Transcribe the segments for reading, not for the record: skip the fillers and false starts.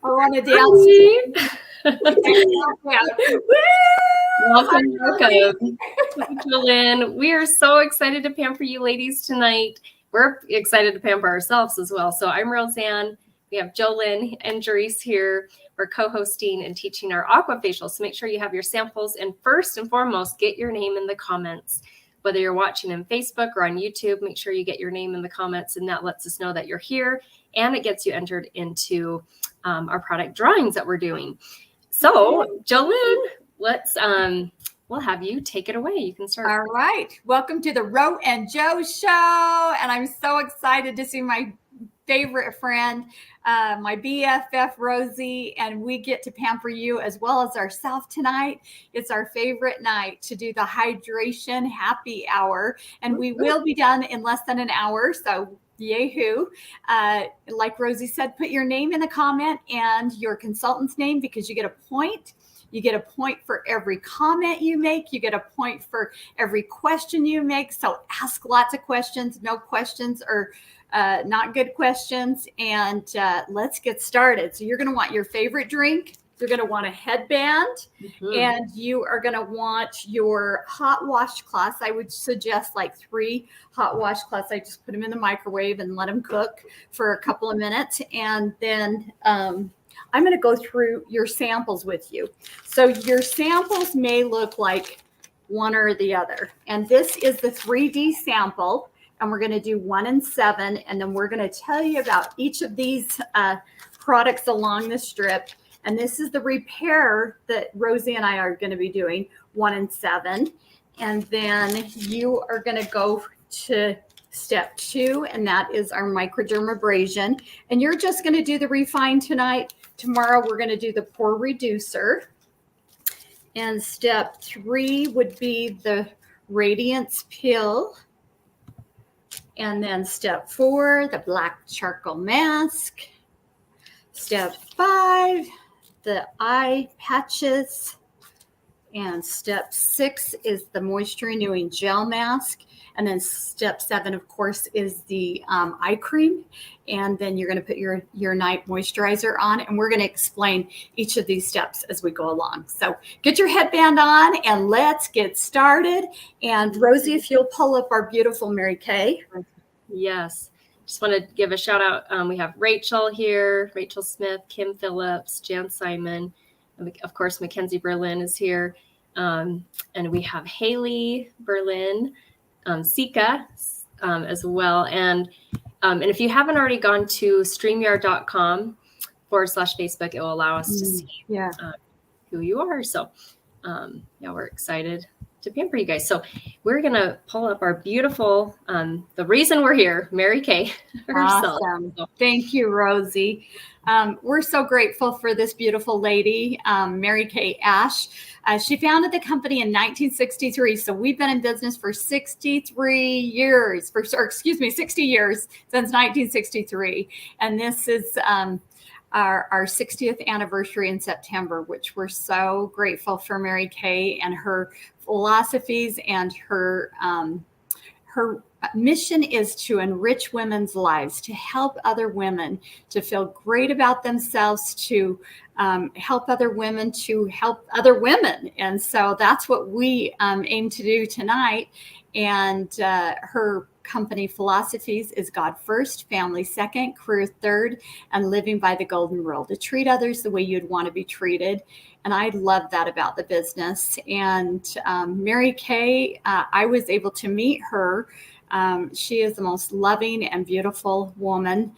I want to dance. Welcome. Jolynn. We are so excited to pamper you ladies tonight. We're excited to pamper ourselves as well. So I'm Roseanne. We have Jolynn and Jerice here. We're co-hosting and teaching our Aqua facial. So make sure you have your samples. And first and foremost, get your name in the comments. Whether you're watching on Facebook or on YouTube, make sure you get your name in the comments, and that lets us know that you're here, and it gets you entered into our product drawings that we're doing. So, Jolynn, let's we'll have you take it away. You can start. All right. Welcome to the Ro and Joe show, and I'm so excited to see my favorite friend, my BFF Rosie, and we get to pamper you as well as ourselves tonight. It's our favorite night to do the hydration happy hour, and we will be done in less than an hour. So yay-hoo. Like Rosie said, put your name in the comment and your consultant's name, because you get a point. You get a point for every comment you make. You get a point for every question you make. So ask lots of questions. No questions are not good questions. And let's get started. So you're going to want your favorite drink. You're going to want a headband. And you are going to want your hot washcloths. I would suggest like 3 hot washcloths. I just put them in the microwave and let them cook for a couple of minutes. And then I'm going to go through your samples with you. So your samples may look like one or the other. And this is the 3D sample. And we're going to do 1 and 7. And then we're going to tell you about each of these products along the strip. And this is the repair that Rosie and I are going to be doing, 1 and 7. And then you are going to go to step 2, and that is our microdermabrasion. And you're just going to do the refine tonight. Tomorrow we're going to do the pore reducer. And step 3 would be the radiance pill. And then step 4, the black charcoal mask. Step 5, the eye patches. And step 6 is the moisture renewing gel mask. And then step 7, of course, is the eye cream. And then you're going to put your night moisturizer on. And we're going to explain each of these steps as we go along. So get your headband on and let's get started. And Rosie, if you'll pull up our beautiful Mary Kay. Yes. Just want to give a shout out. We have Rachel here, Rachel Smith, Kim Phillips, Jan Simon. And of course, Mackenzie Berlin is here. And we have Haley Berlin. Sika as well. And if you haven't already gone to streamyard.com/Facebook, it will allow us to see who you are. So yeah, we're excited to pamper you guys. So we're going to pull up our beautiful, the reason we're here, Mary Kay herself. Awesome. Thank you, Rosie. We're so grateful for this beautiful lady, Mary Kay Ash. She founded the company in 1963. So we've been in business for 60 years, since 1963. And this is our 60th anniversary in September, which we're so grateful for Mary Kay and her philosophies, and her mission is to enrich women's lives, to help other women to feel great about themselves, to help other women to help other women. And so that's what we aim to do tonight. And her company philosophies is God first, family second, career third, and living by the golden rule, to treat others the way you'd want to be treated. And I love that about the business. And Mary Kay, I was able to meet her. She is the most loving and beautiful woman.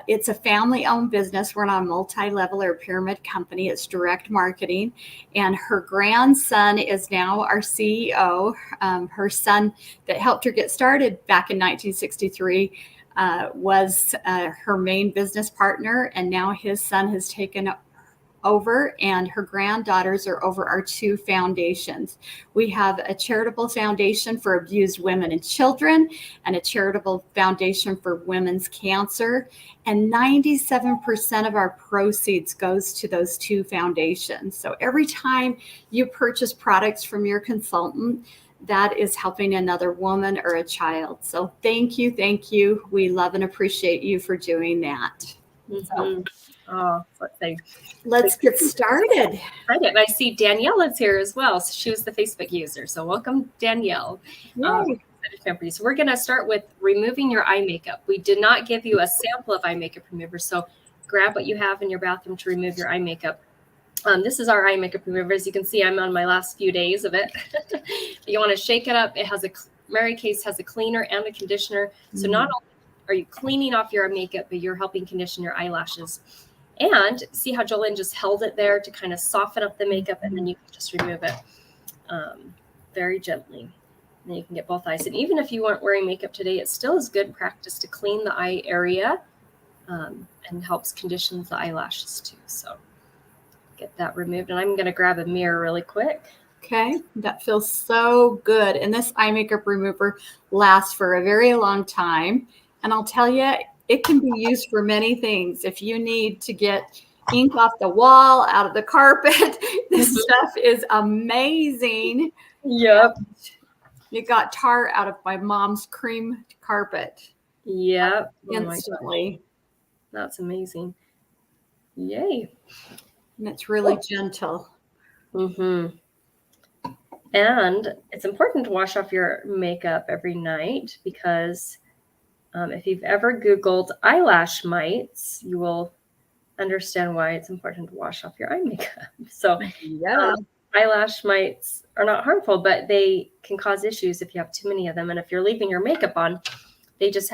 It's a family-owned business. We're not a multi-level or pyramid company. It's direct marketing. And her grandson is now our CEO. Her son that helped her get started back in 1963 was her main business partner. And now his son has taken over, and her granddaughters are over our 2 foundations. We have a charitable foundation for abused women and children, and a charitable foundation for women's cancer. And 97% of our proceeds goes to those 2 foundations. So every time you purchase products from your consultant, that is helping another woman or a child. So thank you. We love and appreciate you for doing that. Mm-hmm. Oh, let's say. Let's get started. And I see Danielle is here as well. So she was the Facebook user. So welcome, Danielle. So we're going to start with removing your eye makeup. We did not give you a sample of eye makeup remover. So grab what you have in your bathroom to remove your eye makeup. This is our eye makeup remover. As you can see, I'm on my last few days of it. You want to shake it up. It has Mary Kay's has a cleaner and a conditioner. So not only are you cleaning off your makeup, but you're helping condition your eyelashes. And see how Jolene just held it there to kind of soften up the makeup, and then you can just remove it very gently. And then you can get both eyes. And even if you weren't wearing makeup today, it still is good practice to clean the eye area and helps condition the eyelashes too. So get that removed. And I'm going to grab a mirror really quick. Okay, that feels so good. And this eye makeup remover lasts for a very long time. And I'll tell you, it can be used for many things. If you need to get ink off the wall, out of the carpet, this stuff is amazing. Yep. It got tar out of my mom's cream carpet. Yep. Instantly. That's amazing. Yay. And it's really gentle. Mm-hmm. And it's important to wash off your makeup every night because if you've ever Googled eyelash mites, you will understand why it's important to wash off your eye makeup. So eyelash mites are not harmful, but they can cause issues if you have too many of them. And if you're leaving your makeup on, they just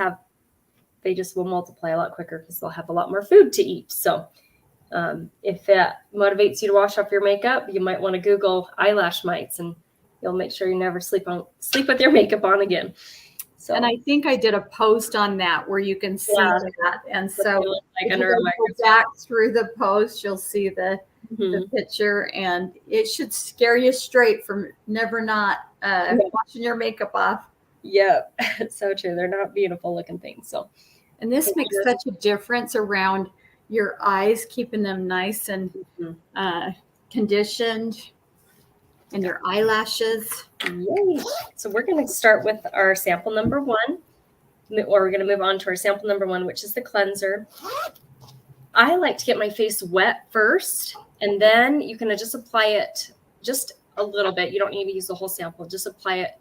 will multiply a lot quicker because they'll have a lot more food to eat. So if that motivates you to wash off your makeup, you might want to Google eyelash mites, and you'll make sure you never sleep with your makeup on again. So, and I think I did a post on that where you can see that. And so if you go back through the post, you'll see the picture, and it should scare you straight from never not washing your makeup off. Yep. So true. They're not beautiful looking things. So, and this makes such a difference around your eyes, keeping them nice and conditioned, and your eyelashes. Yay. So we're going to start with our sample number 1, or we're going to move on to our sample number 1, which is the cleanser. I like to get my face wet first, and then you can just apply it just a little bit. You don't need to use the whole sample. Just apply it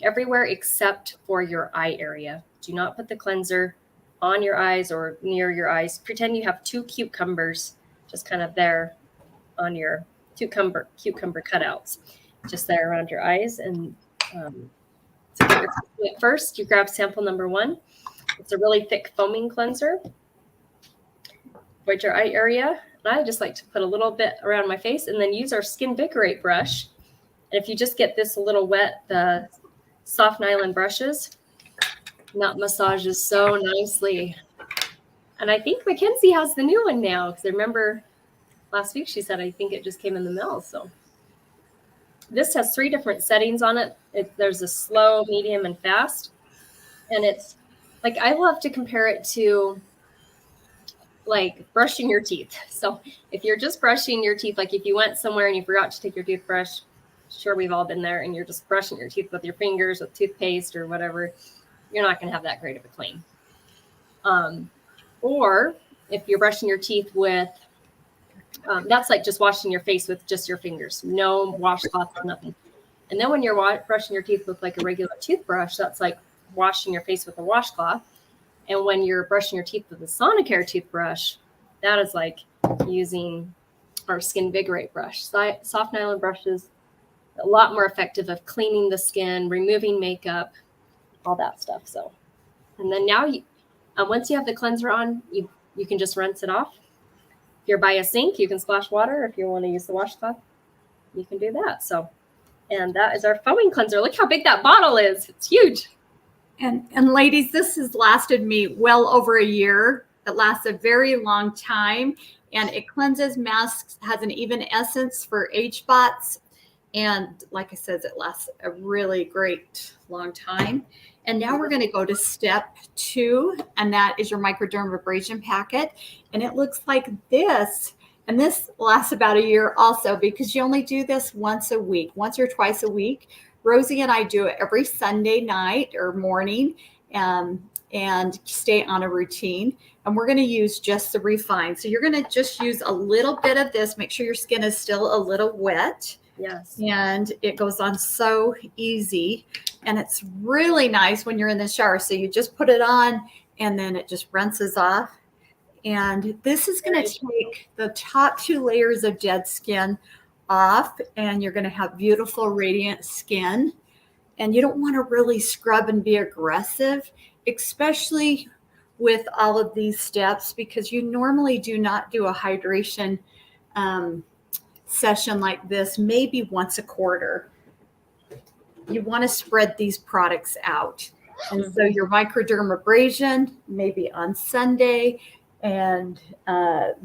everywhere except for your eye area. Do not put the cleanser on your eyes or near your eyes. Pretend you have 2 cucumbers just kind of there on your cucumber cutouts, just there around your eyes. And so get your first, you grab sample number 1. It's a really thick foaming cleanser. Avoid your eye area. And I just like to put a little bit around my face and then use our Skin Vigorate brush. And if you just get this a little wet, the soft nylon brushes, that massages so nicely. And I think Mackenzie has the new one now, because I remember last week she said, I think it just came in the mail. So this has 3 different settings on it. There's a slow, medium, and fast. And it's like, I love to compare it to like brushing your teeth. So if you're just brushing your teeth, like if you went somewhere and you forgot to take your toothbrush, sure, we've all been there, and you're just brushing your teeth with your fingers with toothpaste or whatever, you're not going to have that great of a clean. Or if you're brushing your teeth with, that's like just washing your face with just your fingers, no washcloth, nothing. And then when you're brushing your teeth with like a regular toothbrush, that's like washing your face with a washcloth. And when you're brushing your teeth with a Sonicare toothbrush, that is like using our Skin Vigorate brush. Soft nylon brushes, a lot more effective of cleaning the skin, removing makeup, all that stuff. So, and then now once you have the cleanser on, you can just rinse it off. If you're by a sink, you can splash water. If you want to use the washcloth, you can do that. So, and that is our foaming cleanser. Look how big that bottle is. It's huge. And ladies, this has lasted me well over a year. It lasts a very long time, and it cleanses, masks, has an even essence for age spots. And like I said, it lasts a really great long time. And now we're going to go to step 2, and that is your microdermabrasion packet. And it looks like this. And this lasts about a year also, because you only do this once or twice a week. Rosie and I do it every Sunday night or morning. And and stay on a routine. And we're going to use just the refine. So you're going to just use a little bit of this. Make sure your skin is still a little wet. Yes. And it goes on so easy. And it's really nice when you're in the shower. So you just put it on and then it just rinses off. And this is going to take the top 2 layers of dead skin off, and you're going to have beautiful, radiant skin. And you don't want to really scrub and be aggressive, especially with all of these steps, because you normally do not do a hydration session like this, maybe once a quarter. You want to spread these products out. And so your microdermabrasion, maybe on Sunday, and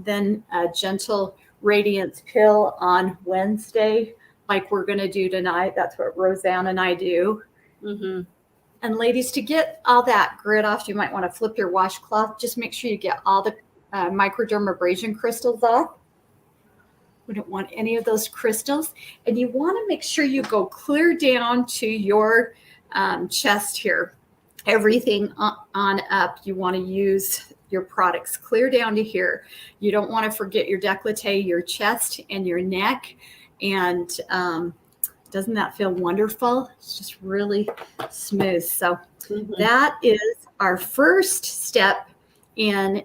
then a gentle radiance pill on Wednesday, like we're going to do tonight. That's what Roseanne and I do. Mm-hmm. And ladies, to get all that grit off, you might want to flip your washcloth. Just make sure you get all the microdermabrasion crystals off. We don't want any of those crystals. And you want to make sure you go clear down to your chest here. Everything on up, you want to use your products clear down to here. You don't want to forget your décolleté, your chest, and your neck. And doesn't that feel wonderful? It's just really smooth. So that is our first step in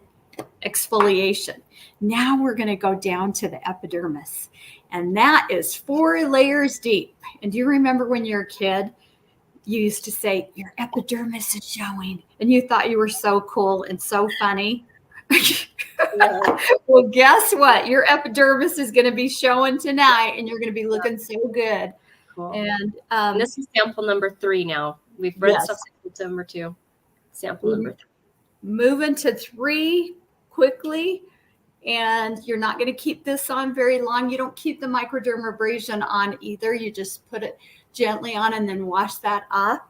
exfoliation. Now we're going to go down to the epidermis, and that is 4 layers deep. And do you remember when you were a kid, you used to say, your epidermis is showing, and you thought you were so cool and so funny? Yeah. Well, guess what? Your epidermis is going to be showing tonight, and you're going to be looking so good. Cool. And this is sample number 3 now. We've read stuff to number 2. Sample number 3. Moving to 3 quickly. And you're not going to keep this on very long. You don't keep the microdermabrasion on either. You just put it gently on and then wash that off.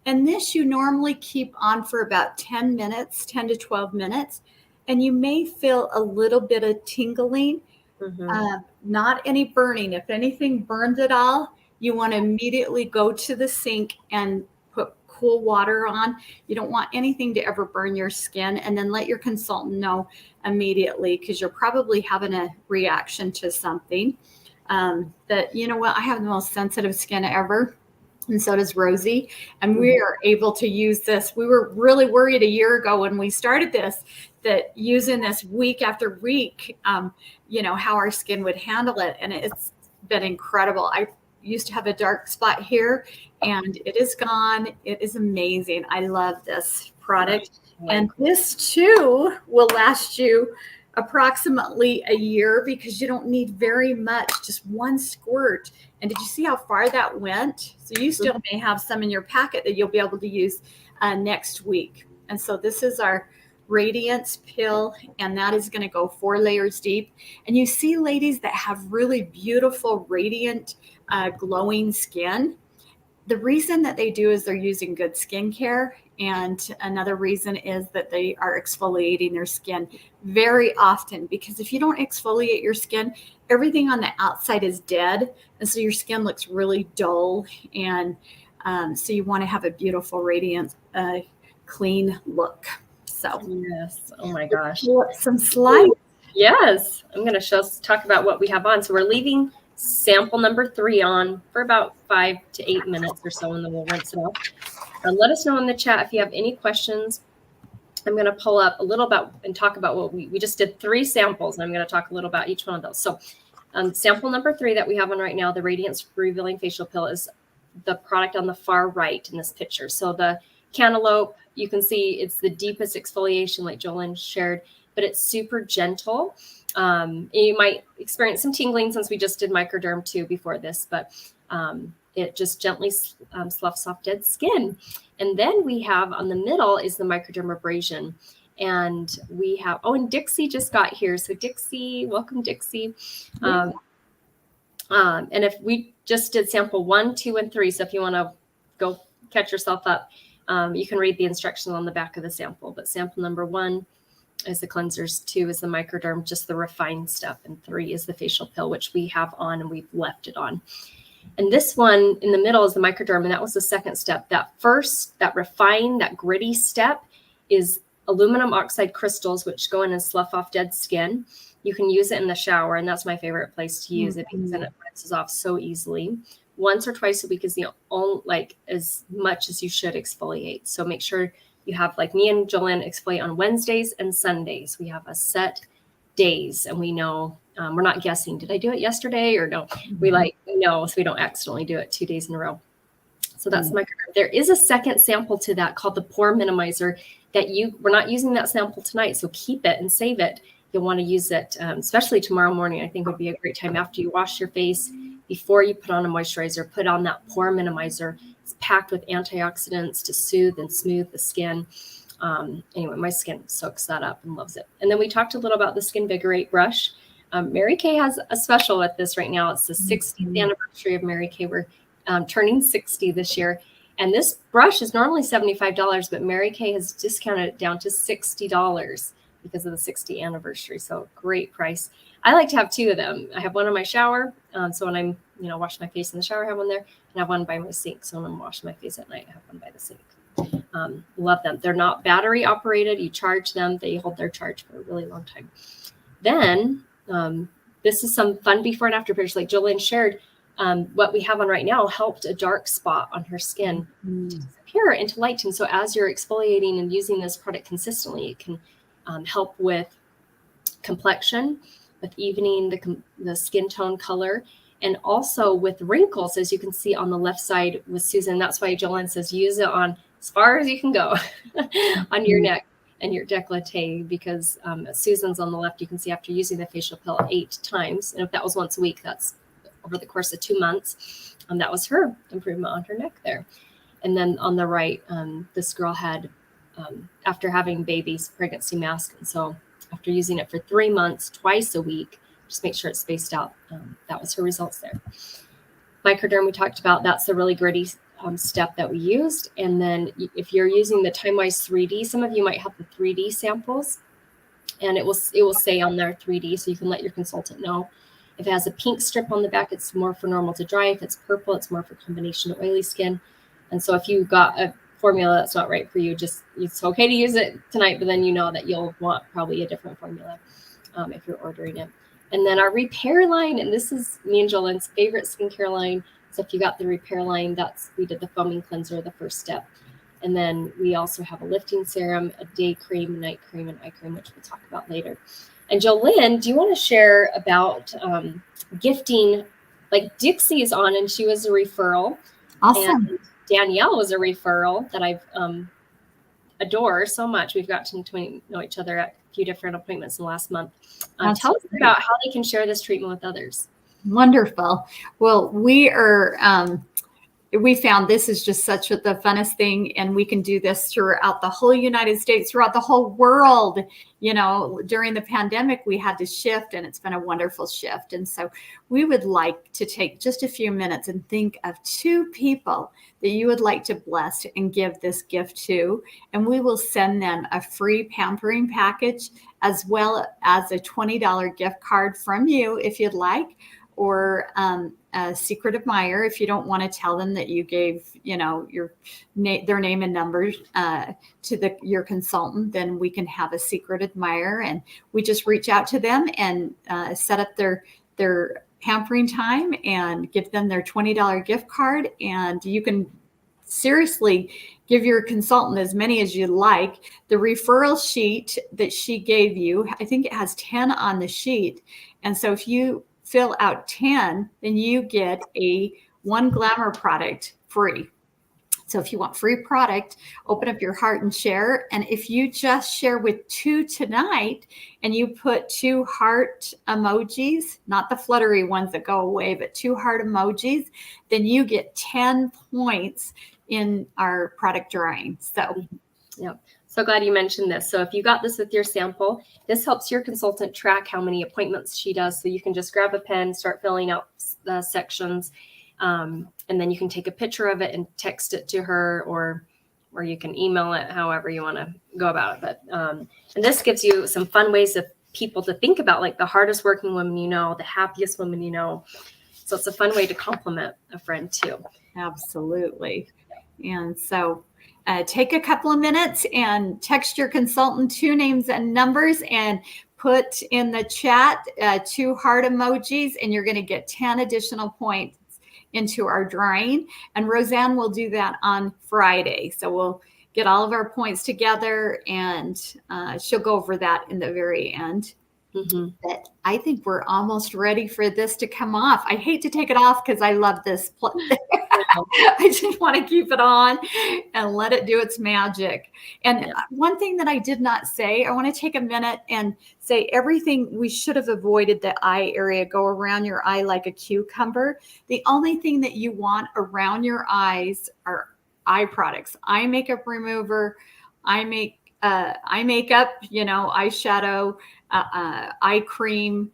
And this you normally keep on for about 10 minutes, 10 to 12 minutes. And you may feel a little bit of tingling, not any burning. If anything burns at all, you want to immediately go to the sink and put cool water on. You don't want anything to ever burn your skin. And then let your consultant know immediately, because you're probably having a reaction to something. That, you know what, I have the most sensitive skin ever. And so does Rosie. And we are able to use this. We were really worried a year ago when we started this, that using this week after week, how our skin would handle it. And it's been incredible. I used to have a dark spot here, and it is gone. It is amazing. I love this product. And this too will last you approximately a year, because you don't need very much, just 1 squirt. And did you see how far that went? So you still may have some in your packet that you'll be able to use next week. And so this is our radiance pill, and that is going to go 4 layers deep. And you see ladies that have really beautiful, radiant, glowing skin. The reason that they do is they're using good skincare. And another reason is that they are exfoliating their skin very often, because if you don't exfoliate your skin, everything on the outside is dead. And so your skin looks really dull. And so you want to have a beautiful, radiant, clean look. So, yes. Oh my gosh. Some slides. Yes. I'm going to talk about what we have on. So we're leaving sample number 3 on for about 5 to 8 minutes or so, and then we'll rinse it off. Let us know in the chat if you have any questions. I'm going to pull up a little about and talk about what we just did 3 samples, and I'm going to talk a little about each one of those. So sample number 3 that we have on right now, the Radiance Revealing Facial Pill, is the product on the far right in this picture. So the cantaloupe, you can see it's the deepest exfoliation, like Jolyn shared, but it's super gentle. You might experience some tingling since we just did microderm 2 before this, but it just gently sloughs off dead skin. And then we have on the middle is the microdermabrasion. And we have, and Dixie just got here. So Dixie, welcome Dixie. And if we just did sample 1, 2, and 3, so if you want to go catch yourself up, you can read the instructions on the back of the sample. But sample number 1 is the cleansers, 2 is the microderm, just the refined stuff, and 3 is the facial pill, which we have on and we've left it on. And this one in the middle is the microderm, and that was the second step. That first, that refined, that gritty step is aluminum oxide crystals, which go in and slough off dead skin. You can use it in the shower, and that's my favorite place to use it because then it rinses off so easily. Once or twice a week is the only, like, as much as you should exfoliate. So make sure you have, like me and Jolynn, exfoliate on Wednesdays and Sundays. We have a set days, and we know we're not guessing. Did I do it yesterday or no? We know, so we don't accidentally do it 2 days in a row. So that's my. There is a second sample to that called the pore minimizer that we're not using that sample tonight. So keep it and save it. You'll want to use it, especially tomorrow morning. I think would be a great time after you wash your face, before you put on a moisturizer, put on that pore minimizer. It's packed with antioxidants to soothe and smooth the skin. Anyway, my skin soaks that up and loves it. And then we talked a little about the Skin Vigorate brush. Mary Kay has a special with this right now. It's the 60th anniversary of Mary Kay. We're turning 60 this year. And this brush is normally $75, but Mary Kay has discounted it down to $60 because of the 60th anniversary. So great price. I like to have two of them. I have one in my shower. So when I'm, washing my face in the shower, I have one there. And I have one by my sink. So when I'm washing my face at night, I have one by the sink. Love them. They're not battery operated. You charge them. They hold their charge for a really long time. Then this is some fun before and after pictures. Like Jolynn shared, what we have on right now helped a dark spot on her skin to disappear and to lighten. So as you're exfoliating and using this product consistently, it can help with complexion, with evening the skin tone color, and also with wrinkles, as you can see on the left side with Susan. That's why Jolynn says use it on as far as you can go on your neck and your décolleté, because Susan's on the left, you can see after using the facial pill 8 times, and if that was once a week, that's over the course of 2 months. That was her improvement on her neck there. And then on the right, this girl had, after having babies, pregnancy mask. And so after using it for 3 months, twice a week, just make sure it's spaced out. That was her results there. Microderm, we talked about, that's the really gritty step that we used. And then if you're using the TimeWise 3D, some of you might have the 3D samples, and it will say on there 3D, so you can let your consultant know. If it has a pink strip on the back, it's more for normal to dry. If it's purple, it's more for combination of oily skin. And so if you got a formula that's not right for you, it's okay to use it tonight, but then you know that you'll want probably a different formula if you're ordering it. And then our repair line, and this is me and Jolynn's favorite skincare line. So if you got the repair line, we did the foaming cleanser, the first step. And then we also have a lifting serum, a day cream, a night cream, and eye cream, which we'll talk about later. And Jolynn, do you want to share about gifting? Like Dixie is on, and she was a referral. Awesome. And Danielle was a referral that I've adore so much. We've gotten to know each other at a few different appointments in the last month. Tell us about how they can share this treatment with others. Wonderful. Well, we found this is just such the funnest thing, and we can do this throughout the whole United States, throughout the whole world. During the pandemic, we had to shift, and it's been a wonderful shift. And so we would like to take just a few minutes and think of 2 people that you would like to bless and give this gift to. And we will send them a free pampering package, as well as a $20 gift card from you, if you'd like, or a secret admirer if you don't want to tell them that you gave their name and numbers to your consultant. Then we can have a secret admirer, and we just reach out to them and set up their pampering time and give them their $20 gift card. And you can seriously give your consultant as many as you like. The referral sheet that she gave you, I think it has 10 on the sheet, and so if you fill out 10, then you get a 1 Glamour product free. So if you want free product, open up your heart and share. And if you just share with 2 tonight and you put 2 heart emojis, not the fluttery ones that go away, but 2 heart emojis, then you get 10 points in our product drawing. So, yep. So glad you mentioned this. So if you got this with your sample, this helps your consultant track how many appointments she does. So you can just grab a pen, start filling out the sections, and then you can take a picture of it and text it to her, or you can email it, however you want to go about it. But and this gives you some fun ways of people to think about, like the hardest working woman the happiest woman So it's a fun way to compliment a friend too. Absolutely. And so take a couple of minutes and text your consultant 2 names and numbers and put in the chat 2 heart emojis, and you're going to get 10 additional points into our drawing. And Roseanne will do that on Friday. So we'll get all of our points together, and she'll go over that in the very end. But I think we're almost ready for this to come off. I hate to take it off because I love this. I just want to keep it on and let it do its magic. And one thing that I did not say, I want to take a minute and say everything we should have avoided the eye area. Go around your eye like a cucumber. The only thing that you want around your eyes are eye products, eye makeup remover, eye makeup, eyeshadow, eye cream,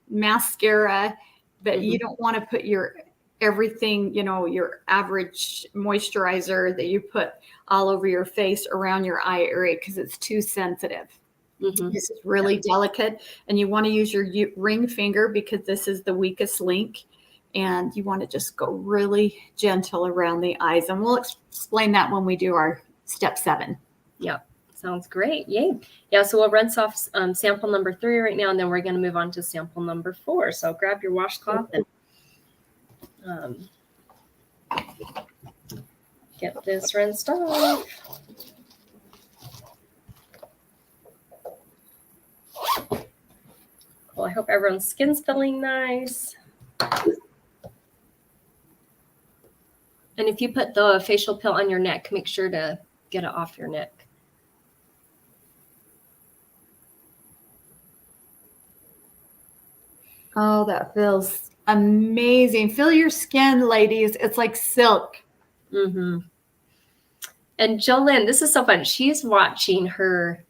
mascara, but you don't want to put your everything, your average moisturizer that you put all over your face around your eye area because it's too sensitive. This is really delicate, and you want to use your ring finger because this is the weakest link, and you want to just go really gentle around the eyes, and we'll explain that when we do our step 7. Yep. Sounds great. Yay. Yeah. So we'll rinse off sample number 3 right now, and then we're going to move on to sample number 4. So grab your washcloth and get this rinsed off. Cool. I hope everyone's skin's feeling nice. And if you put the facial peel on your neck, make sure to get it off your neck. Oh, that feels amazing. Feel your skin, ladies. It's like silk. And Jolynn, this is so fun. She's watching her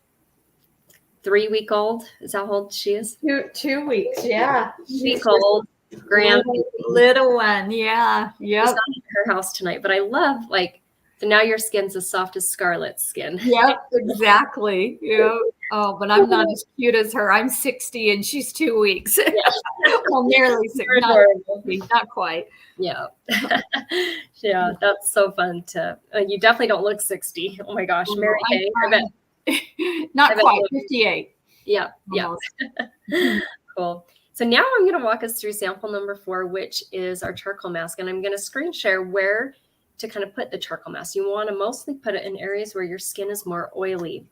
3-week-old. Is that how old she is? 2 weeks. Yeah. Week-old grand little one. Yeah. Yep. She's not at her house tonight, but I love so now your skin's as soft as Scarlett's skin. Yep, exactly. Yeah. Oh, but I'm not as cute as her. I'm 60 and she's 2 weeks. Yeah. Well, nearly 60. Not quite. Yeah. Yeah, that's so fun you definitely don't look 60. Oh my gosh, Mary Kay. Not quite, 58. Yeah, yeah. Cool. So now I'm going to walk us through sample number 4, which is our charcoal mask. And I'm going to screen share where to kind of put the charcoal mask. You want to mostly put it in areas where your skin is more oily.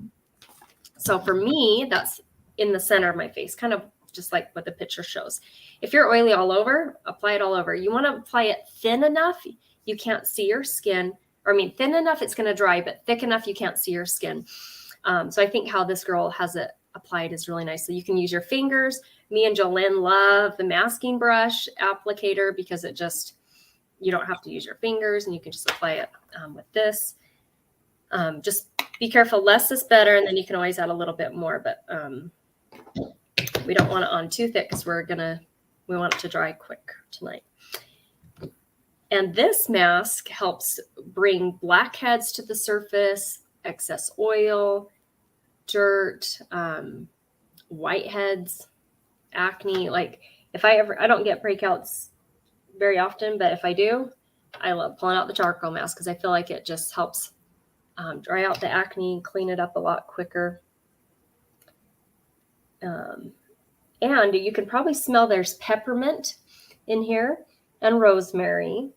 So for me, that's in the center of my face, kind of just like what the picture shows. If you're oily all over, apply it all over. You want to apply it thin enough you can't see your skin. Thin enough it's going to dry, but thick enough you can't see your skin. So I think how this girl has it applied is really nice. So you can use your fingers. Me and Jolynn love the masking brush applicator because you don't have to use your fingers, and you can just apply it with this. Just be careful. Less is better, and then you can always add a little bit more, but we don't want it on too thick because we want it to dry quick tonight. And this mask helps bring blackheads to the surface, excess oil, dirt, whiteheads, acne. I don't get breakouts very often, but if I do, I love pulling out the charcoal mask because I feel like it just helps dry out the acne, clean it up a lot quicker. And you can probably smell there's peppermint in here and rosemary.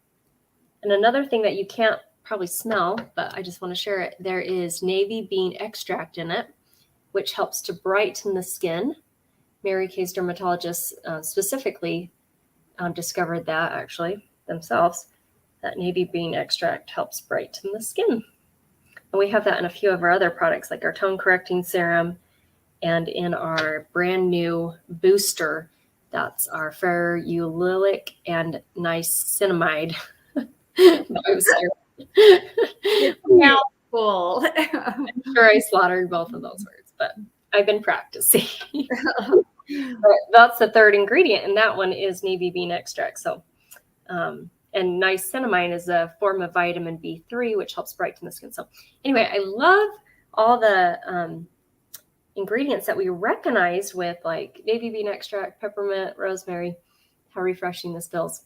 And another thing that you can't probably smell, but I just want to share it, there is navy bean extract in it, which helps to brighten the skin. Mary Kay's dermatologists specifically discovered that actually themselves, that navy bean extract helps brighten the skin. And we have that in a few of our other products, like our tone correcting serum, and in our brand new booster, that's our ferulic and niacinamide booster. Mouthful. I'm sure I slaughtered both of those words, but I've been practicing. But that's the third ingredient, and that one is navy bean extract. So, and niacinamide is a form of vitamin B3, which helps brighten the skin. So, anyway, I love all the ingredients that we recognize with like navy bean extract, peppermint, rosemary. How refreshing this feels.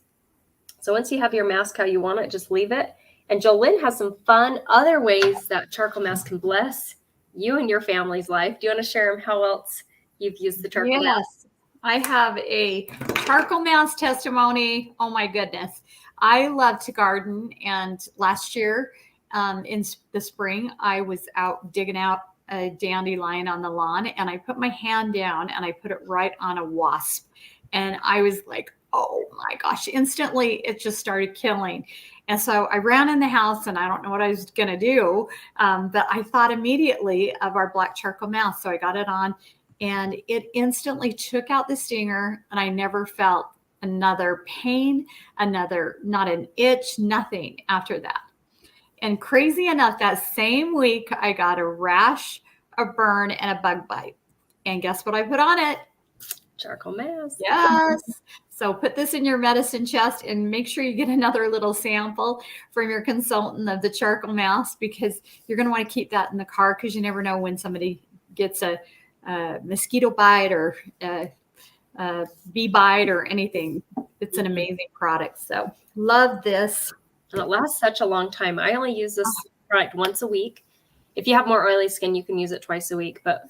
So once you have your mask how you want it, just leave it And Jolynn has some fun other ways that charcoal mask can bless you and your family's life. Do you want to share them how else you've used the charcoal mask? Yes, I have a charcoal mask testimony. Oh my goodness. I love to garden, and last year in the spring, I was out digging out a dandelion on the lawn, and I put my hand down and I put it right on a wasp. And I was like, oh my gosh, instantly it just started killing. And so I ran in the house, and I don't know what I was going to do, but I thought immediately of our black charcoal mask. So I got it on, and it instantly took out the stinger, and I never felt another pain, not an itch, nothing after that. And crazy enough, that same week, I got a rash, a burn, and a bug bite. And guess what I put on it? Charcoal mask. Yes. So put this in your medicine chest, and make sure you get another little sample from your consultant of the charcoal mask, because you're going to want to keep that in the car, because you never know when somebody gets a mosquito bite or a bee bite or anything. It's an amazing product. So love this. And it lasts such a long time. I only use this product once a week. If you have more oily skin, you can use it twice a week. But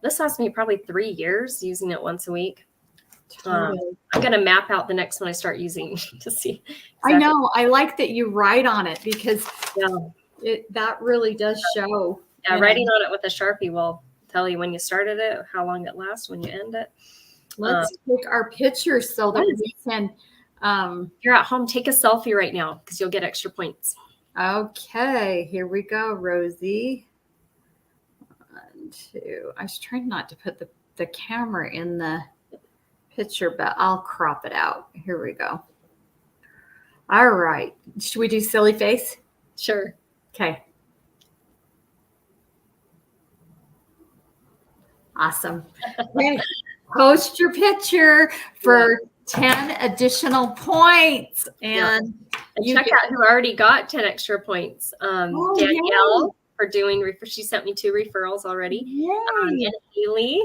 this lasts me probably 3 years using it once a week. I'm going to map out the next one I start using to see. Exactly. I know. I like that you write on it, because that really does show. Yeah, writing on it with a Sharpie will tell you when you started it, how long it lasts, when you end it. Let's take our pictures so that we can. You're at home, take a selfie right now, because you'll get extra points. Okay, here we go, Rosie. 1, 2. I was trying not to put the camera in the picture, but I'll crop it out. Here we go. All right. Should we do silly face? Sure. Okay. Awesome. Okay. Post your picture for 10 additional points. And check out who already got 10 extra points. Danielle for doing, she sent me 2 referrals already. And Haley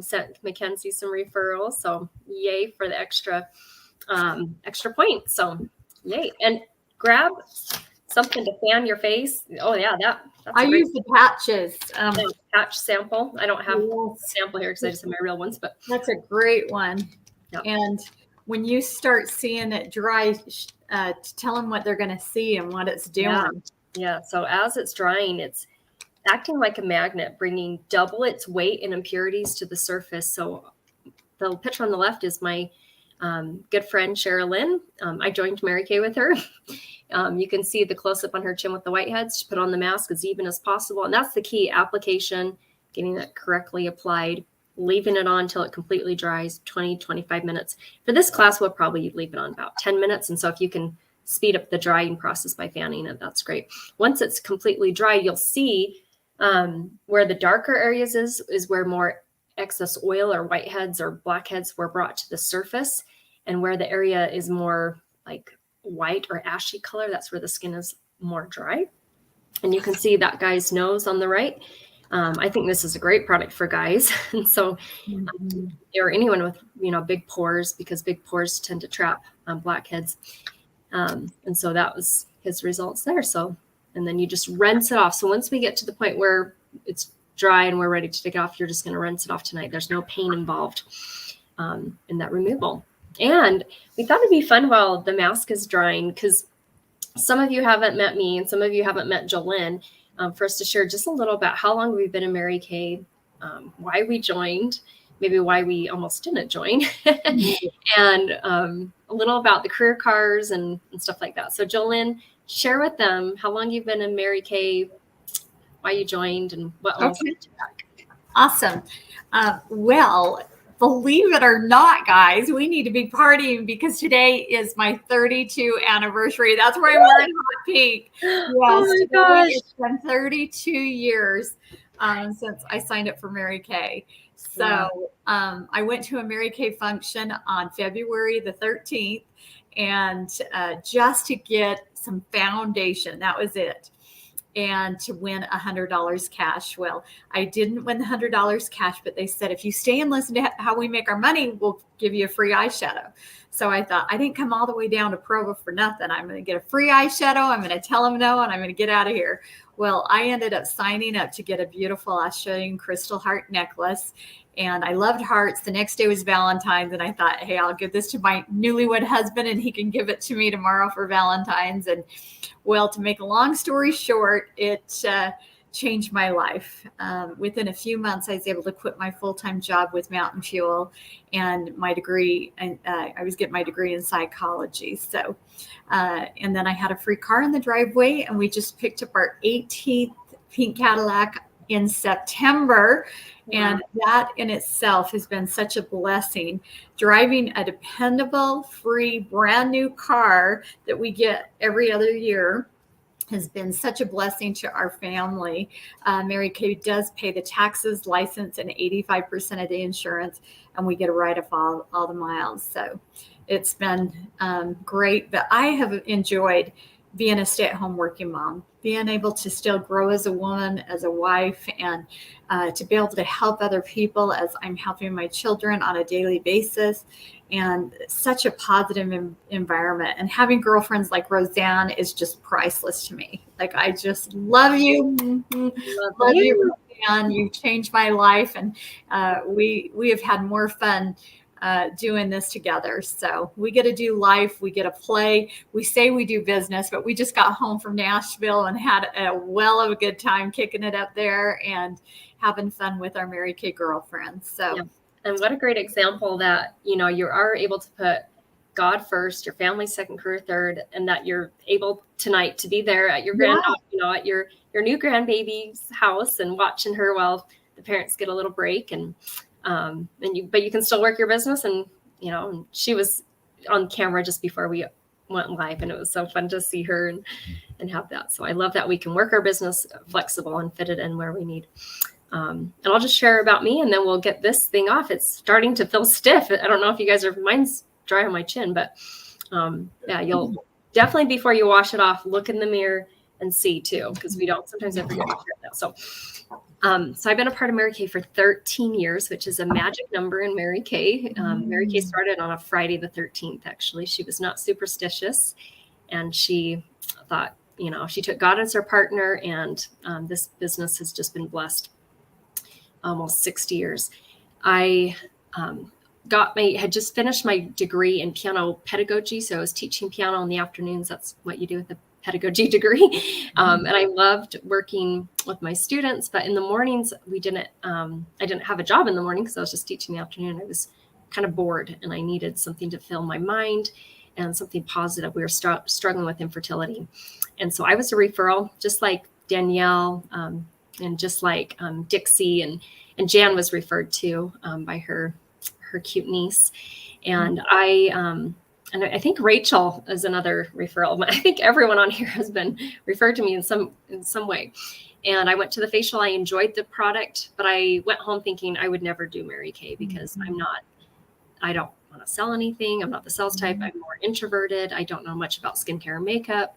sent Mackenzie some referrals. So yay for the extra points. So yay. And grab something to fan your face. Oh yeah, that's I use the patches. Patch sample. I don't have a sample here because I just have my real ones, but that's a great one. Yep. And when you start seeing it dry, tell them what they're going to see and what it's doing. Yeah. So as it's drying, it's acting like a magnet, bringing double its weight and impurities to the surface. So the picture on the left is my good friend, Sherilyn. I joined Mary Kay with her. You can see the close-up on her chin with the whiteheads. She put on the mask as even as possible. And that's the key: application, getting that correctly applied, leaving it on until it completely dries, 20, 25 minutes. For this class, we'll probably leave it on about 10 minutes. And so if you can speed up the drying process by fanning it, that's great. Once it's completely dry, you'll see where the darker areas is where more excess oil or whiteheads or blackheads were brought to the surface. And where the area is more like white or ashy color, that's where the skin is more dry. And you can see that guy's nose on the right. I think this is a great product for guys. And so, or anyone with, big pores, because big pores tend to trap blackheads. And so that was his results there. So, and then you just rinse it off. So once we get to the point where it's dry and we're ready to take it off, you're just going to rinse it off tonight. There's no pain involved in that removal. And we thought it'd be fun while the mask is drying, because some of you haven't met me and some of you haven't met Jolynn, for us to share just a little about how long we've been in Mary Kay, why we joined, maybe why we almost didn't join, and a little about the career cars and stuff like that. So Jolynn, share with them how long you've been in Mary Kay, why you joined, and what else. Okay. Awesome. Well, believe it or not, guys, we need to be partying, because today is my 32 anniversary. That's why I'm wearing hot pink. Yes, oh my gosh. It's been 32 years since I signed up for Mary Kay. So I went to a Mary Kay function on February the 13th, and just to get some foundation, that was it. and to win $100 cash. Well, I didn't win the $100 cash, but they said, if you stay and listen to how we make our money, we'll give you a free eyeshadow. So I thought, I didn't come all the way down to Provo for nothing. I'm going to get a free eyeshadow. I'm going to tell them no, and I'm going to get out of here. Well, I ended up signing up to get a beautiful Australian crystal heart necklace. And I loved hearts. The next day was Valentine's. And I thought, hey, I'll give this to my newlywed husband and he can give it to me tomorrow for Valentine's. And well, to make a long story short, it changed my life. Within a few months, I was able to quit my full-time job with Mountain Fuel and my degree. And I was getting my degree in psychology. So, and then I had a free car in the driveway, and we just picked up our 18th pink Cadillac in September. Wow. And that in itself has been such a blessing. Driving a dependable, free, brand new car that we get every other year has been such a blessing to our family. Mary Kay does pay the taxes, license, and 85% of the insurance, and we get a write-off all the miles. So it's been great, but I have enjoyed being a stay-at-home working mom, being able to still grow as a woman, as a wife, and to be able to help other people as I'm helping my children on a daily basis, and such a positive environment. And having girlfriends like Roseanne is just priceless to me. Like, I just love you. Love you, Roseanne. You changed my life, and we have had more fun doing this together. So we get to do life, we get to play. We say we do business, but we just got home from Nashville and had a well of a good time kicking it up there and having fun with our Mary Kay girlfriends. So, yeah. And what a great example that, you know, you are able to put God first, your family second, career third, and that you're able tonight to be there at your at your new grandbaby's house and watching her while the parents get a little break, and you can still work your business. And, you know, and she was on camera just before we went live, and it was so fun to see her and have that. So I love that we can work our business flexible and fit it in where we need. And I'll just share about me, and then we'll get this thing off. It's starting to feel stiff. I don't know if you guys mine's dry on my chin, but yeah, you'll definitely, before you wash it off, look in the mirror and see too, because sometimes I forget to share that. So I've been a part of Mary Kay for 13 years, which is a magic number in Mary Kay. Mary Kay started on a Friday the 13th, actually. She was not superstitious, and she thought, you know, she took God as her partner, and this business has just been blessed almost 60 years. I had just finished my degree in piano pedagogy. So I was teaching piano in the afternoons. That's what you do with a pedagogy degree. And I loved working with my students, but in the mornings I didn't have a job in the morning because I was just teaching in the afternoon. I was kind of bored, and I needed something to fill my mind and something positive. We were struggling with infertility. And so I was a referral, just like Danielle, and just like Dixie, and Jan was referred to by her cute niece. And I think Rachel is another referral. I think everyone on here has been referred to me in some way. And I went to the facial. I enjoyed the product, but I went home thinking I would never do Mary Kay because I don't want to sell anything. I'm not the sales type. I'm more introverted. I don't know much about skincare and makeup.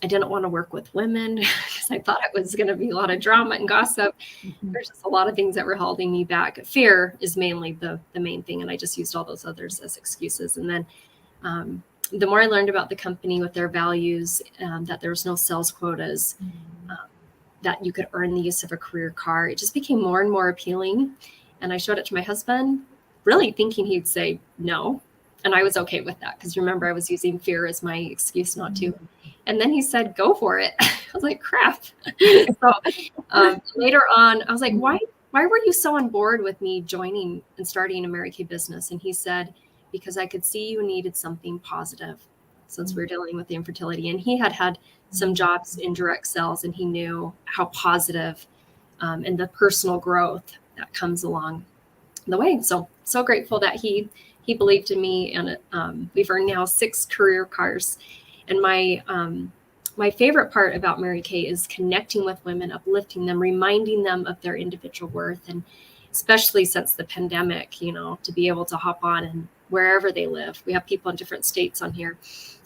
I didn't want to work with women because I thought it was going to be a lot of drama and gossip. There's just a lot of things that were holding me back. Fear is mainly the main thing. And I just used all those others as excuses. And then the more I learned about the company with their values, that there was no sales quotas, that you could earn the use of a career car, it just became more and more appealing. And I showed it to my husband, really thinking he'd say no. And I was okay with that because remember, I was using fear as my excuse not to. And then he said, go for it. I was like, crap. So later on, I was like, why were you so on board with me joining and starting a Mary Kay business? And he said, because I could see you needed something positive since we were dealing with the infertility. And he had some jobs in direct sales, and he knew how positive and the personal growth that comes along the way. So grateful that he believed in me, and we've earned now 6 career cars. And my favorite part about Mary Kay is connecting with women, uplifting them, reminding them of their individual worth. And especially since the pandemic, you know, to be able to hop on and wherever they live. We have people in different states on here.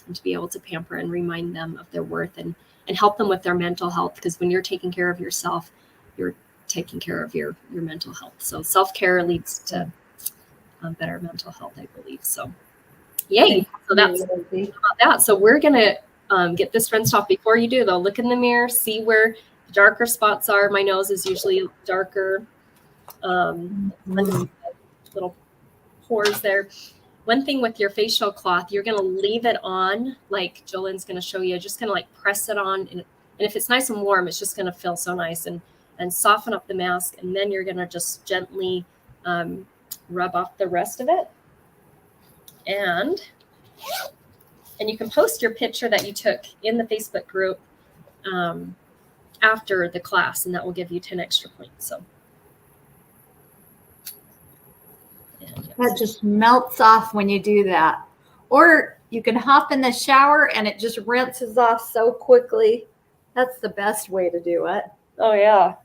and to be able to pamper and remind them of their worth and help them with their mental health. Because when you're taking care of yourself, you're taking care of your mental health. So self-care leads to better mental health, I believe. So yay. So that's about that. So we're going to get this rinsed off. Before you do, though, look in the mirror, see where the darker spots are. My nose is usually darker. Little pores there. One thing with your facial cloth, you're going to leave it on, like Jolene's going to show you, just going to like press it on. And if it's nice and warm, it's just going to feel so nice and soften up the mask. And then you're going to just gently rub off the rest of it. And you can post your picture that you took in the Facebook group after the class, and that will give you 10 extra points. So that just melts off when you do that. Or you can hop in the shower and it just rinses off so quickly. That's the best way to do it. Oh, yeah.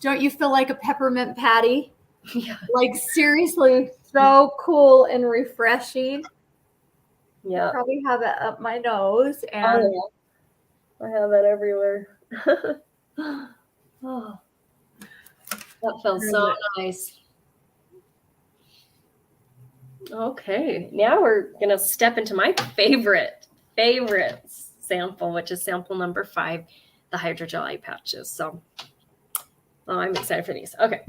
Don't you feel like a peppermint patty? Yeah. Like seriously, so cool and refreshing. Yeah. I probably have it up my nose. And I have it everywhere. Oh, that feels so nice. Okay, now we're going to step into my favorite sample, which is sample number 5, the hydrogel eye patches. So I'm excited for these. Okay,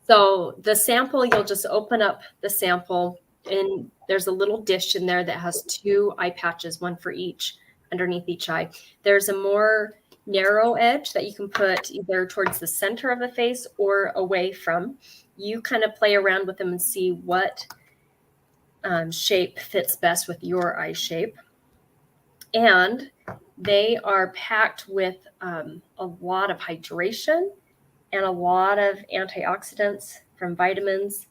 so the sample, you'll just open up the sample, and there's a little dish in there that has 2 eye patches, one for each, underneath each eye. There's a more narrow edge that you can put either towards the center of the face or away from. You kind of play around with them and see what shape fits best with your eye shape. And they are packed with a lot of hydration and a lot of antioxidants from vitamins,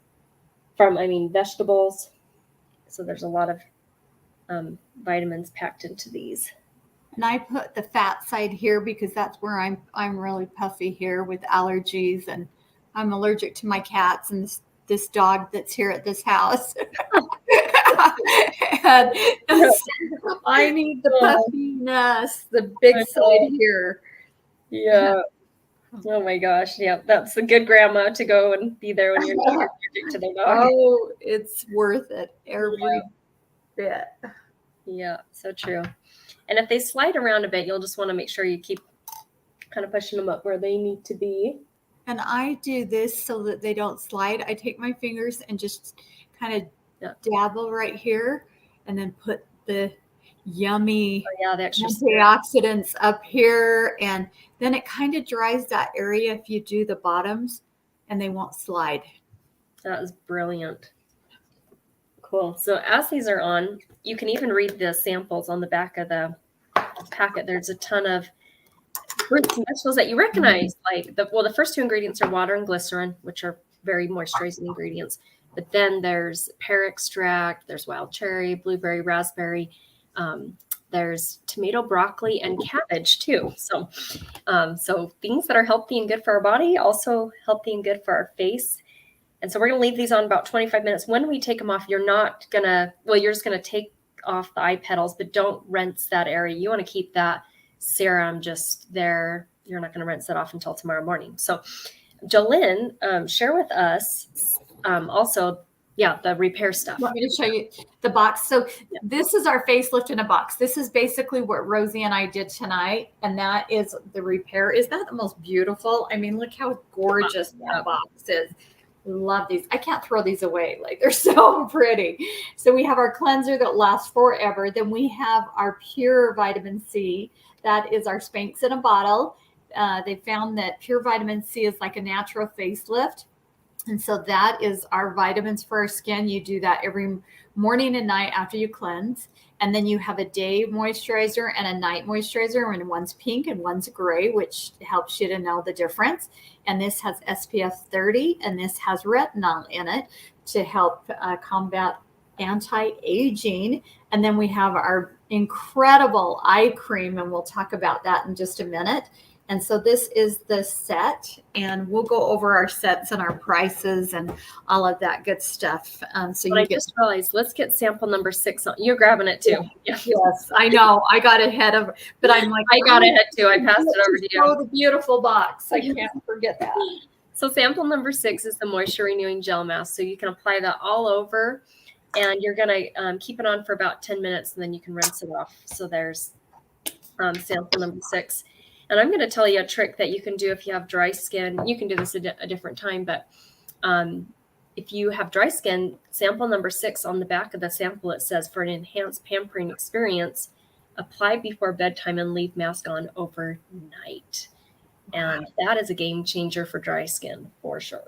vegetables. So there's a lot of vitamins packed into these. And I put the fat side here because that's where I'm really puffy here with allergies, and I'm allergic to my cats and this dog that's here at this house. And I need the puffiness, the big side here. Yeah. Oh my gosh. Yeah. That's a good grandma to go and be there when you're not allergic to their dog. Oh, it's worth it. Every bit. Yeah. So true. And if they slide around a bit, you'll just want to make sure you keep kind of pushing them up where they need to be. And I do this so that they don't slide. I take my fingers and just kind of dabble right here and then put the yummy the extra antioxidants up here. And then it kind of dries that area if you do the bottoms, and they won't slide. That is brilliant. Cool. So as these are on, you can even read the samples on the back of the packet. There's a ton of fruits and vegetables that you recognize. Like the first 2 ingredients are water and glycerin, which are very moisturizing ingredients. But then there's pear extract, there's wild cherry, blueberry, raspberry. There's tomato, broccoli, and cabbage too. So things that are healthy and good for our body, also healthy and good for our face. And so we're going to leave these on about 25 minutes. When we take them off, you're just going to take off the eye petals, but don't rinse that area. You want to keep that serum just there. You're not going to rinse that off until tomorrow morning. So Jolene, share with us also, the repair stuff. Want me to show you the box? So this is our facelift in a box. This is basically what Rosie and I did tonight. And that is the repair. Is that the most beautiful? I mean, look how gorgeous that box is. Love these. I can't throw these away. Like, they're so pretty. So we have our cleanser that lasts forever. Then we have our pure vitamin C. That is our Spanx in a bottle. They found that pure vitamin C is like a natural facelift. And so that is our vitamins for our skin. You do that every morning and night after you cleanse. And then you have a day moisturizer and a night moisturizer, and one's pink and one's gray, which helps you to know the difference. And this has SPF 30, and this has retinol in it to help combat anti-aging. And then we have our incredible eye cream, and we'll talk about that in just a minute. And so this is the set, and we'll go over our sets and our prices and all of that good stuff. So But I just realized, let's get sample number 6 on. You're grabbing it too. Yeah. Yes, I know. I got ahead of, but I'm like, I got ahead too. I passed it over to you. Oh, the beautiful box. I can't forget that. So sample number 6 is the moisture renewing gel mask. So you can apply that all over, and you're going to keep it on for about 10 minutes, and then you can rinse it off. So there's sample number 6. And I'm going to tell you a trick that you can do if you have dry skin. You can do this at a different time, but if you have dry skin, sample number 6 on the back of the sample, it says, for an enhanced pampering experience, apply before bedtime and leave mask on overnight. And that is a game changer for dry skin for sure.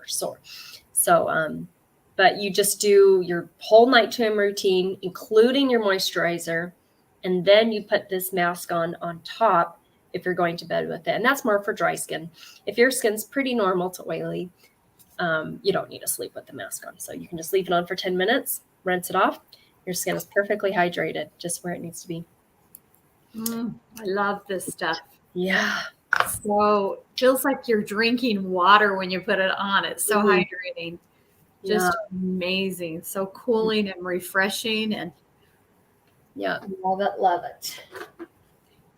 But you just do your whole nighttime routine, including your moisturizer, and then you put this mask on top if you're going to bed with it. And that's more for dry skin. If your skin's pretty normal to oily, you don't need to sleep with the mask on. So you can just leave it on for 10 minutes, rinse it off. Your skin is perfectly hydrated, just where it needs to be. I love this stuff. Yeah. So feels like you're drinking water when you put it on. It's so hydrating. Just amazing. So cooling and refreshing. And love it, love it.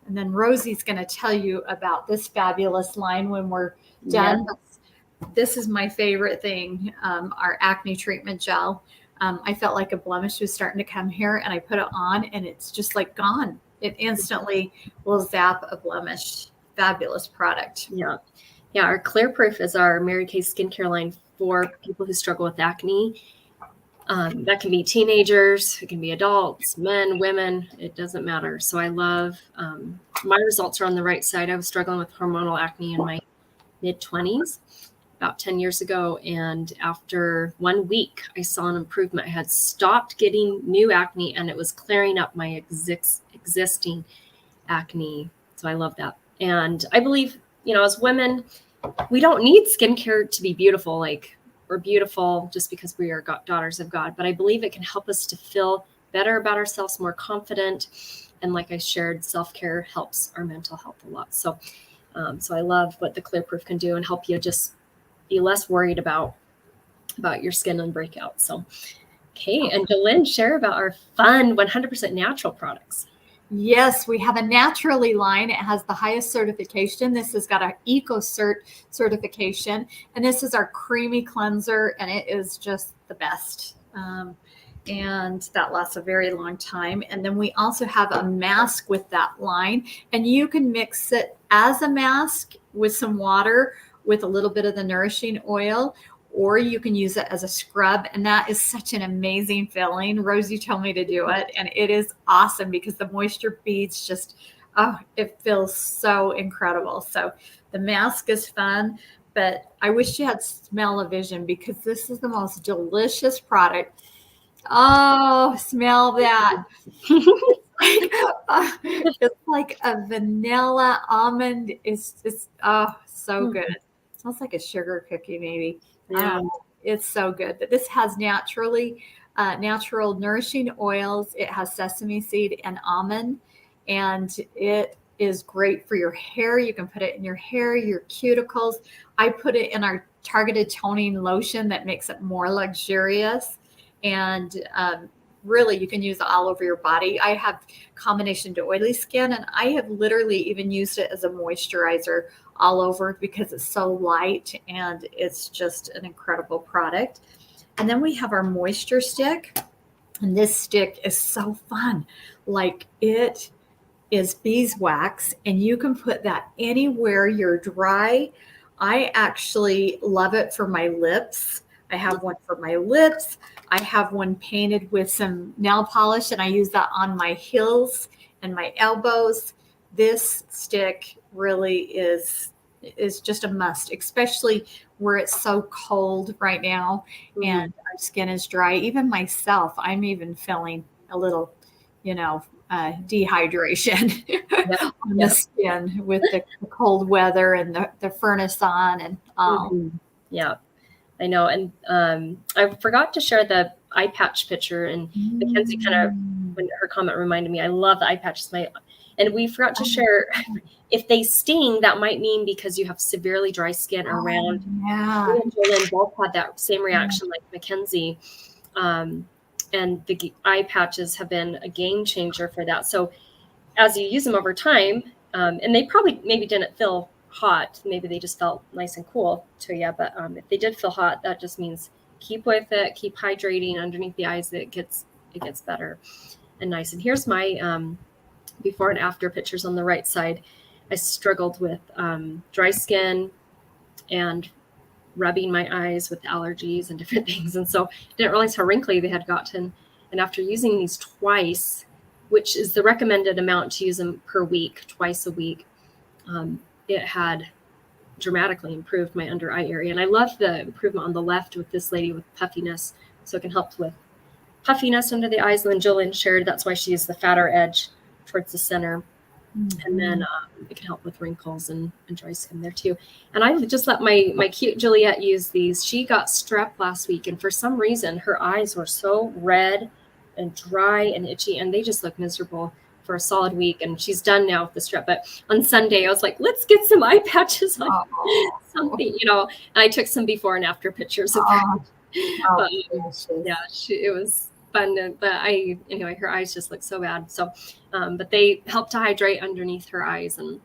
And then Rosie's going to tell you about this fabulous line when we're done. Yeah. This is my favorite thing, our acne treatment gel. I felt like a blemish was starting to come here, and I put it on, and it's just like gone. It instantly will zap a blemish. Fabulous product. Yeah. Our Clear Proof is our Mary Kay skincare line for people who struggle with acne. That can be teenagers, it can be adults, men, women, it doesn't matter. So I love, my results are on the right side. I was struggling with hormonal acne in my mid-20s about 10 years ago. And after 1 week, I saw an improvement. I had stopped getting new acne, and it was clearing up my existing acne. So I love that. And I believe, as women, we don't need skincare to be beautiful. Like, we're beautiful just because we are daughters of God. But I believe it can help us to feel better about ourselves, more confident. And like I shared, self-care helps our mental health a lot. So I love what the Clear Proof can do and help you just be less worried about your skin and breakout. So, okay. And Jolynn, share about our fun 100% natural products. Yes, we have a Naturally line. It has the highest certification. This has got our EcoCert certification, and this is our creamy cleanser, and it is just the best. And that lasts a very long time. And then we also have a mask with that line, and you can mix it as a mask with some water with a little bit of the nourishing oil, or you can use it as a scrub. And that is such an amazing feeling. Rosie told me to do it, and it is awesome because the moisture beads just, it feels so incredible. So the mask is fun, but I wish you had smell-o-vision because this is the most delicious product. Oh, smell that. It's like a vanilla almond. It's just, so good. It smells like a sugar cookie, maybe. Yeah. It's so good. But this has natural nourishing oils. It has sesame seed and almond, and it is great for your hair. You can put it in your hair, your cuticles. I put it in our targeted toning lotion that makes it more luxurious. And really, you can use it all over your body. I have combination to oily skin, and I have literally even used it as a moisturizer all over because it's so light, and it's just an incredible product. And then we have our moisture stick, and this stick is so fun. Like, it is beeswax, and you can put that anywhere you're dry. I actually love it for my lips. I have one for my lips. I have one painted with some nail polish, and I use that on my heels and my elbows. This stick really is just a must, especially where it's so cold right now and our skin is dry. Even myself, I'm even feeling a little, dehydration on the skin with the cold weather and the furnace on and all. Yeah, I know. And I forgot to share the eye patch picture, and Mackenzie kind of, when her comment reminded me, I love the eye patches. And we forgot to share, if they sting, that might mean because you have severely dry skin around. Yeah. Me and Jolynn both had that same reaction like Mackenzie. And the eye patches have been a game changer for that. So as you use them over time, and they probably maybe didn't feel hot, maybe they just felt nice and cool to you. But if they did feel hot, that just means keep with it, keep hydrating underneath the eyes. It gets better and nice. And here's my before and after pictures on the right side. I struggled with dry skin and rubbing my eyes with allergies and different things. And so didn't realize how wrinkly they had gotten. And after using these twice, which is the recommended amount to use them per week, twice a week, it had dramatically improved my under eye area. And I love the improvement on the left with this lady with puffiness. So it can help with puffiness under the eyes. And then Jolynn shared that's why she used the fatter edge towards the center. And then it can help with wrinkles and dry skin there too. And I just let my cute Juliet use these. She got strep last week, and for some reason her eyes were so red and dry and itchy, and they just look miserable for a solid week. And she's done now with the strep. But on Sunday I was like, let's get some eye patches on something, And I took some before and after pictures of her. But, yeah, it was fun. But anyway, her eyes just look so bad. So, but they help to hydrate underneath her eyes, and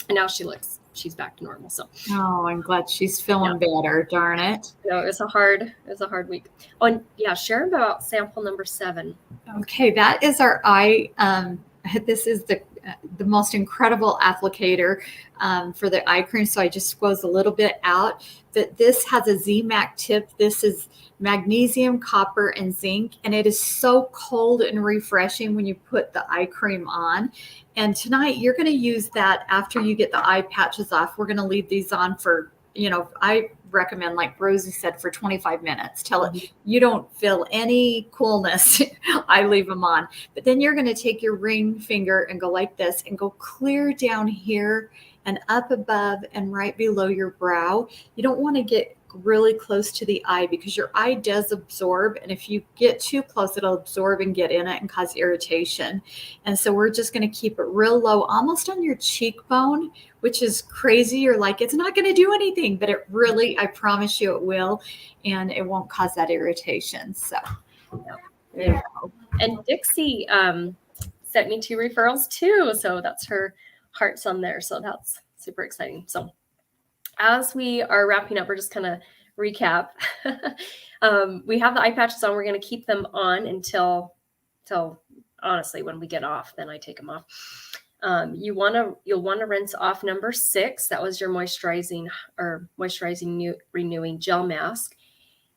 now she's back to normal. So, I'm glad she's feeling better. Darn it. No, it was a hard week. Oh, and yeah, share about sample number 7. Okay, that is our eye. This is the most incredible applicator for the eye cream. So I just squoze a little bit out. But this has a ZMAC tip. This is magnesium, copper, and zinc. And it is so cold and refreshing when you put the eye cream on. And tonight you're going to use that after you get the eye patches off. We're going to leave these on for, I recommend, like Rosie said, for 25 minutes till you don't feel any coolness. I leave them on. But then you're going to take your ring finger and go like this and go clear down here and up above and right below your brow. You don't want to get really close to the eye because your eye does absorb. And if you get too close, it'll absorb and get in it and cause irritation. And so we're just going to keep it real low, almost on your cheekbone, which is crazy. You're like, it's not going to do anything, but it really, I promise you it will. And it won't cause that irritation. So there you go. And Dixie sent me 2 referrals too. So that's her hearts on there. So that's super exciting. So as we are wrapping up, we're just kind of recap. We have the eye patches on. We're going to keep them on until honestly, when we get off, then I take them off. You'll want to rinse off number 6. That was your moisturizing renewing gel mask.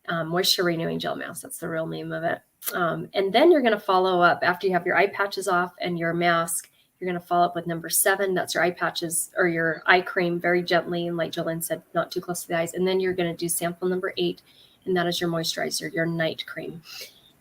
Moisture renewing gel mask. That's the real name of it. And then you're going to follow up after you have your eye patches off and your mask. You're going to follow up with number 7. That's your eye patches or your eye cream, very gently. And like Jolynn said, not too close to the eyes. And then you're going to do sample number 8. And that is your moisturizer, your night cream.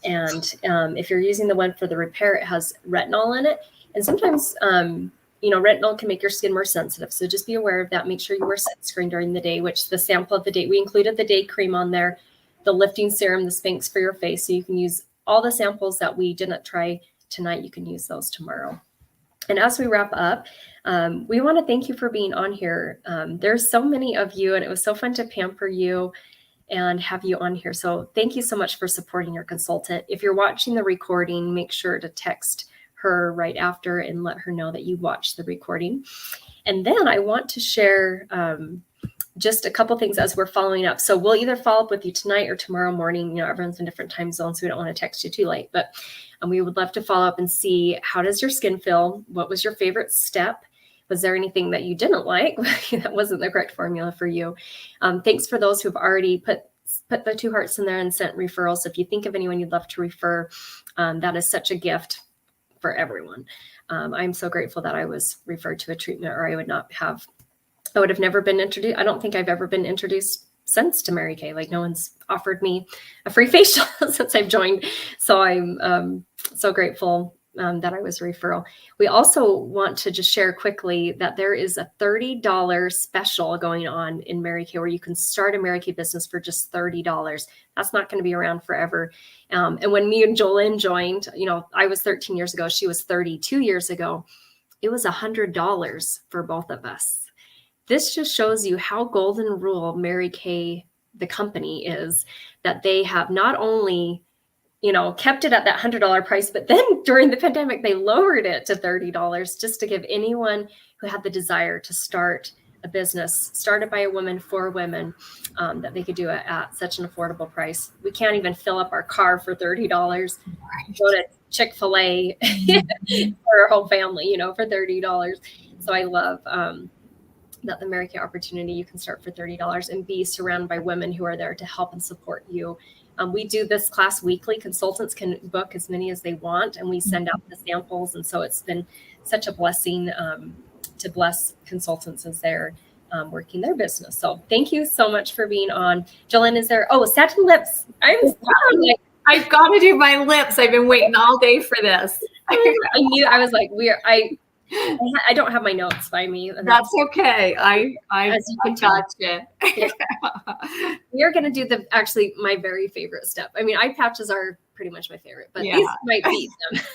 And if you're using the one for the repair, it has retinol in it. And sometimes, retinol can make your skin more sensitive. So just be aware of that. Make sure you wear sunscreen during the day, which the sample of the day, we included the day cream on there, the lifting serum, the Sphinx for your face. So you can use all the samples that we didn't try tonight. You can use those tomorrow. And as we wrap up, we want to thank you for being on here. There's so many of you, and it was so fun to pamper you and have you on here. So thank you so much for supporting your consultant. If you're watching the recording, make sure to text her right after and let her know that you watched the recording. And then I want to share just a couple things as we're following up. So we'll either follow up with you tonight or tomorrow morning. Everyone's in different time zones, so we don't want to text you too late. But we would love to follow up and see, how does your skin feel? What was your favorite step? Was there anything that you didn't like that wasn't the correct formula for you? Thanks for those who've already put the 2 hearts in there and sent referrals. If you think of anyone you'd love to refer, that is such a gift for everyone. I'm so grateful that I was referred to a treatment, or I would have never been introduced. I don't think I've ever been introduced since to Mary Kay. Like, no one's offered me a free facial since I've joined. So I'm so grateful that I was a referral. We also want to just share quickly that there is a $30 special going on in Mary Kay where you can start a Mary Kay business for just $30. That's not going to be around forever. And when me and Jolynn joined, I was 13 years ago, she was 32 years ago, it was $100 for both of us. This just shows you how golden rule Mary Kay, the company, is, that they have not only kept it at that $100 price, but then during the pandemic, they lowered it to $30 just to give anyone who had the desire to start a business started by a woman for women, that they could do it at such an affordable price. We can't even fill up our car for $30. Go to Chick-fil-A for our whole family, for $30. So I love that the Mary Kay opportunity, you can start for $30 and be surrounded by women who are there to help and support you. We do this class weekly. Consultants can book as many as they want, and we send out the samples. And so it's been such a blessing to bless consultants as they're working their business. So thank you so much for being on. Jolynn, is there, satin lips. I've got to do my lips. I've been waiting all day for this. I was like, I don't have my notes by me. That's okay. I gotcha. We are going to do actually my very favorite step. I mean, eye patches are pretty much my favorite, but these might be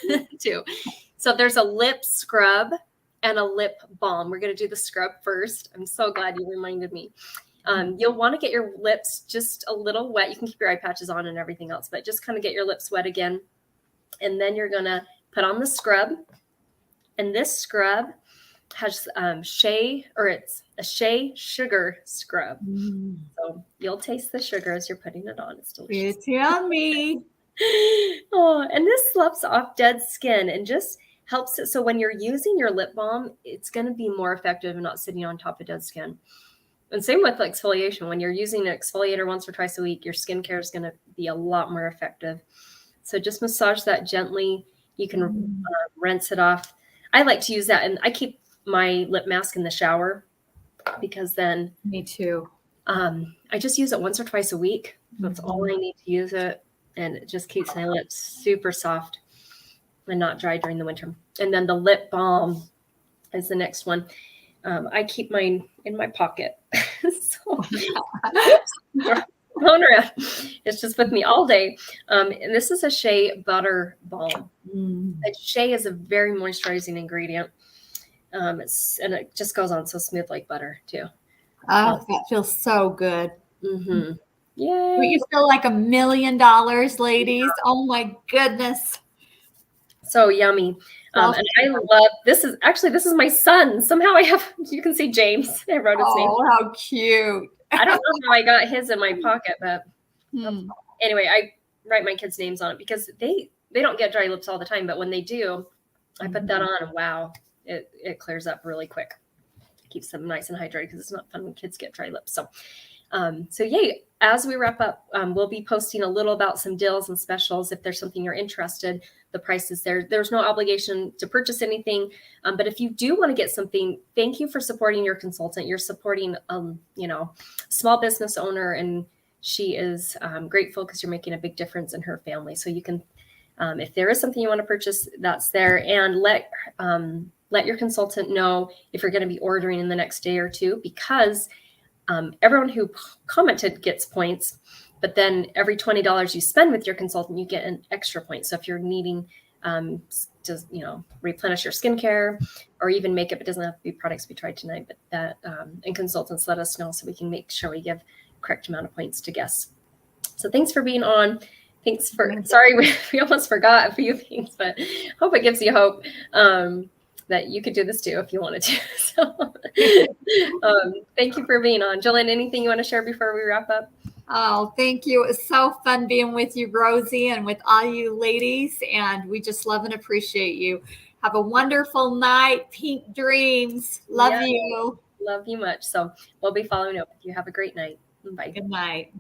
them too. So there's a lip scrub and a lip balm. We're going to do the scrub first. I'm so glad you reminded me. You'll want to get your lips just a little wet. You can keep your eye patches on and everything else, but just kind of get your lips wet again. And then you're going to put on the scrub. And this scrub has it's a shea sugar scrub. So you'll taste the sugar as you're putting it on. It's delicious. It's yummy. And this sloughs off dead skin and just helps it. So when you're using your lip balm, it's going to be more effective and not sitting on top of dead skin. And same with exfoliation. When you're using an exfoliator once or twice a week, your skincare is going to be a lot more effective. So just massage that gently. You can rinse it off. I like to use that, and I keep my lip mask in the shower because then me too. I just use it once or twice a week. That's all I need to use it, and it just keeps my lips super soft and not dry during the winter. And then the lip balm is the next one. I keep mine in my pocket. So going around. It's just with me all day. And this is a shea butter balm. Shea is a very moisturizing ingredient. And it just goes on so smooth like butter too. Oh, that feels so good. Mm-hmm. Yay. You feel like $1 million, ladies. Oh my goodness. So yummy. And I love, this is my son. Somehow you can see James. I wrote his name. Oh, how cute. I don't know how I got his in my pocket, but anyway, I write my kids' names on it because they don't get dry lips all the time. But when they do, I put that on and wow, it clears up really quick. It keeps them nice and hydrated because it's not fun when kids get dry lips. So yay. As we wrap up, we'll be posting a little about some deals and specials. If there's something you're interested, the price is there. There's no obligation to purchase anything. But if you do want to get something, thank you for supporting your consultant. You're supporting, small business owner, and she is grateful because you're making a big difference in her family. So you can, if there is something you want to purchase, that's there. And let your consultant know if you're going to be ordering in the next day or two, because everyone who commented gets points, but then every $20 you spend with your consultant, you get an extra point. So if you're needing to, replenish your skincare or even makeup, it doesn't have to be products we tried tonight, but that, and consultants let us know so we can make sure we give correct amount of points to guests. So thanks for being on. Sorry, we almost forgot a few things, but hope it gives you hope. That you could do this too if you wanted to. So thank you for being on. Jolynn, anything you want to share before we wrap up? Oh, thank you. It was so fun being with you, Rosie, and with all you ladies. And we just love and appreciate you. Have a wonderful night. Pink dreams. Love you. Love you much. So we'll be following up with you. Have a great night. Bye. Good night.